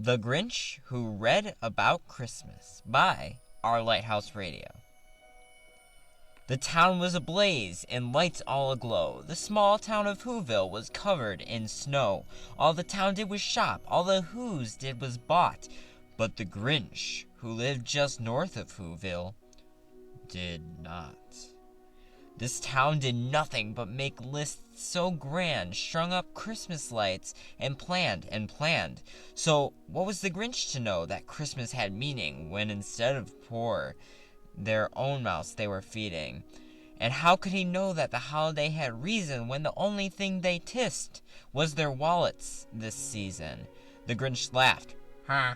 The Grinch Who Read About Christmas by our Lighthouse Radio. The town was ablaze in lights all aglow. The small town of Whoville was covered in snow. All the town did was shop, all the Whos did was bought. But the Grinch, who lived just north of Whoville, did not. This town did nothing but make lists so grand, strung up Christmas lights, and planned. So what was the Grinch to know that Christmas had meaning when instead of poor, their own mouths they were feeding? And how could he know that the holiday had reason when the only thing they tissed was their wallets this season? The Grinch laughed, "Huh?"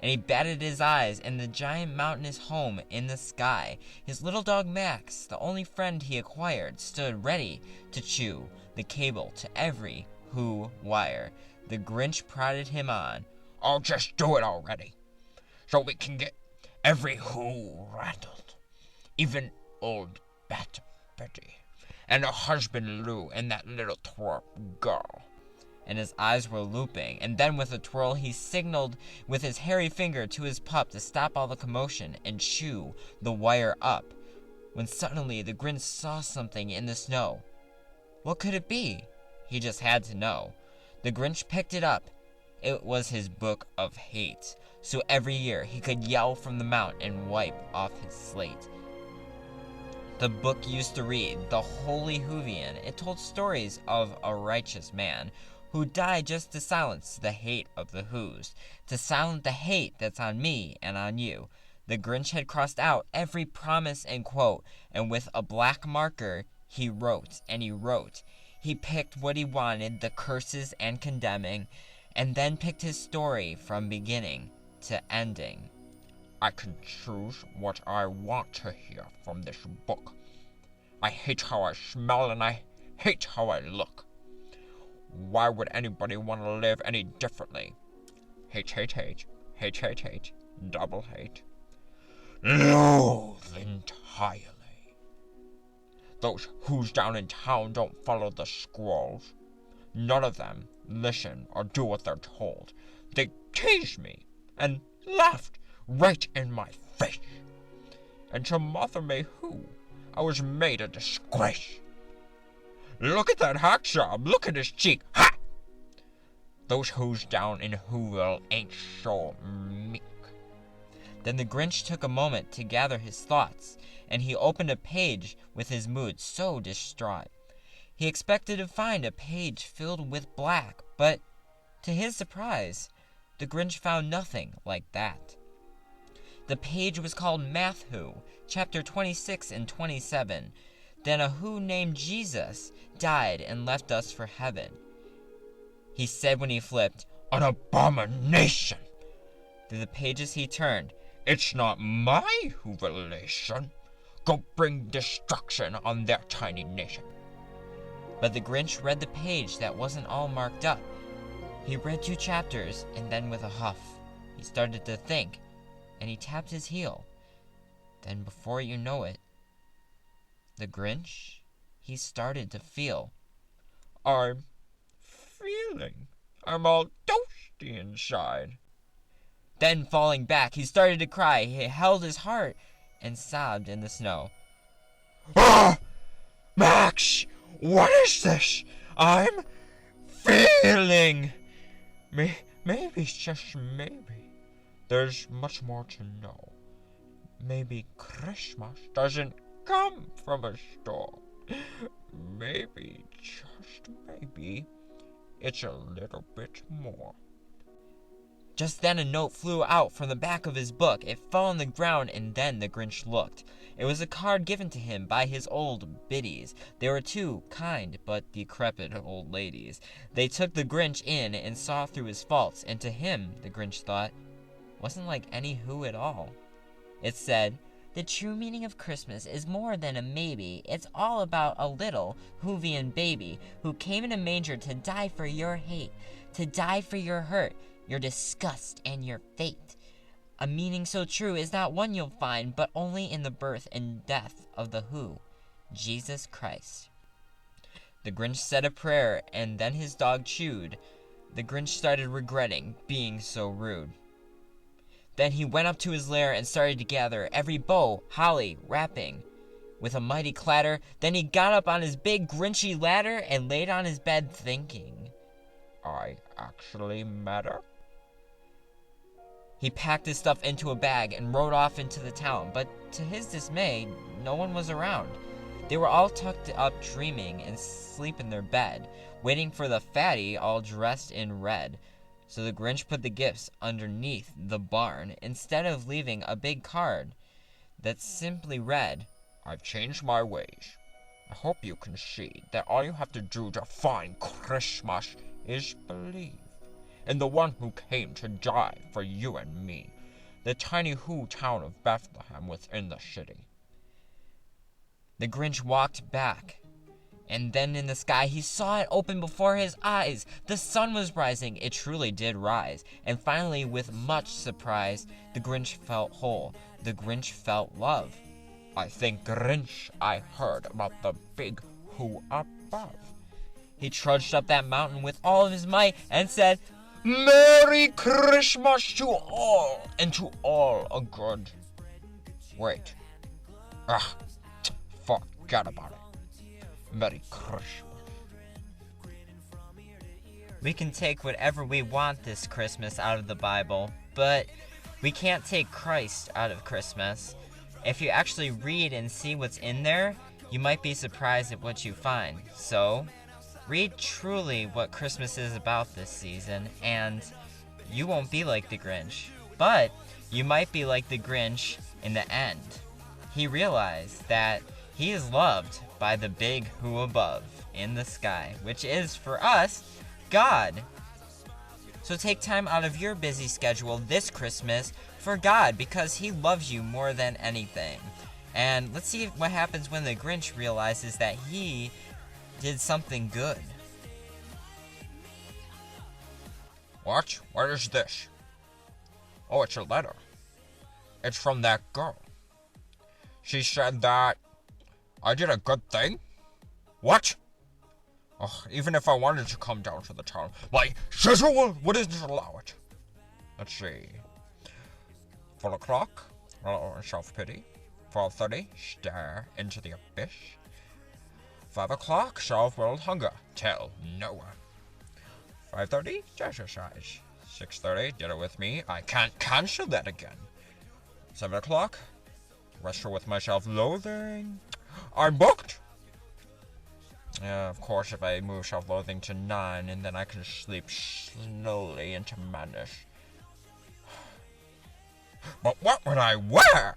And he batted his eyes in the giant mountainous home in the sky. His little dog Max, the only friend he acquired, stood ready to chew the cable to every Who wire. The Grinch prodded him on. "Oh, just do it already, so we can get every Who rattled. Even old Betty, and her husband Lou, and that little twerp girl." And his eyes were looping, and then with a twirl he signaled with his hairy finger to his pup to stop all the commotion and chew the wire up, when suddenly the Grinch saw something in the snow. What could it be? He just had to know. The Grinch picked it up. It was his book of hate, so every year he could yell from the mount and wipe off his slate. The book used to read The Holy Whovian. It told stories of a righteous man who died just to silence the hate of the Whos, to silence the hate that's on me and on you. The Grinch had crossed out every promise and quote, and with a black marker, he wrote and he wrote. He picked what he wanted, the curses and condemning, and then picked his story from beginning to ending. "I can choose what I want to hear from this book. I hate how I smell and I hate how I look. Why would anybody want to live any differently? Hate, hate, hate, hate, hate, hate, double hate. Loathe entirely. Those Who's down in town don't follow the squalls. None of them listen or do what they're told. They teased me and laughed right in my face. And to Mother May Who, I was made a disgrace. Look at that hack job, look at his cheek, ha! Those Who's down in Whoville ain't so meek." Then the Grinch took a moment to gather his thoughts, and he opened a page with his mood so distraught. He expected to find a page filled with black, but to his surprise, the Grinch found nothing like that. The page was called Math Who, chapter 26 and 27. Then a Who named Jesus died and left us for heaven. He said when he flipped, "An abomination!" Through the pages he turned. "It's not my Whovilation. Go bring destruction on their tiny nation." But the Grinch read the page that wasn't all marked up. He read 2 chapters, and then with a huff, he started to think, and he tapped his heel. Then before you know it, the Grinch, he started to feel. I'm all toasty inside." Then falling back, he started to cry. He held his heart and sobbed in the snow. "Ah! Max! What is this? I'm feeling. Maybe, just maybe, there's much more to know. Maybe Christmas doesn't come from a store. Maybe, just maybe, it's a little bit more." Just then a note flew out from the back of his book. It fell on the ground, and then the Grinch looked. It was a card given to him by his old biddies. They were 2 kind but decrepit old ladies. They took the Grinch in and saw through his faults, and to him, the Grinch thought, wasn't like any Who at all. It said, "The true meaning of Christmas is more than a maybe. It's all about a little Whovian baby who came in a manger to die for your hate, to die for your hurt, your disgust, and your fate. A meaning so true is not one you'll find, but only in the birth and death of the Who, Jesus Christ." The Grinch said a prayer, and then his dog chewed The Grinch started regretting being so rude. Then he went up to his lair and started to gather every bough, holly, wrapping. With a mighty clatter, then he got up on his big Grinchy ladder and laid on his bed thinking. I actually matter? He packed his stuff into a bag and rode off into the town, but to his dismay, no one was around. They were all tucked up dreaming and asleep in their bed, waiting for the fatty all dressed in red. So the Grinch put the gifts underneath the barn instead of leaving a big card that simply read, I've changed my ways. I hope you can see that all you have to do to find Christmas is believe in the one who came to die for you and me, the tiny who town of Bethlehem within the city. The Grinch walked back, and then in the sky he saw it open before his eyes. The sun was rising. It truly did rise. And finally, with much surprise, the Grinch felt whole. The Grinch felt love. I think, Grinch, I heard about the big who above. He trudged up that mountain with all of his might and said, Merry Christmas to all, and to all a good. Wait. Forget about it. Merry Christmas. We can take whatever we want this Christmas out of the Bible, but we can't take Christ out of Christmas. If you actually read and see what's in there, you might be surprised at what you find. So, read truly what Christmas is about this season, and you won't be like the Grinch. But you might be like the Grinch in the end. He realized that he is loved by the big who above in the sky, which is, for us, God. So take time out of your busy schedule this Christmas for God, because he loves you more than anything. And let's see what happens when the Grinch realizes that he did something good. What? What is this? Oh, it's a letter. It's from that girl. She said that I did a good thing? What? Oh, even if I wanted to come down to the town, my schedule wouldn't allow it. Let's see. 4 o'clock, self-pity. 4:30, stare into the abyss. 5 o'clock, self-willed hunger. Tell no one. 5:30, exercise. 6:30, dinner with me. I can't cancel that again. 7 o'clock, wrestle with my self-loathing. I'm booked. Of course, if I move self-loathing to 9, and then I can sleep slowly into madness. But what would I wear?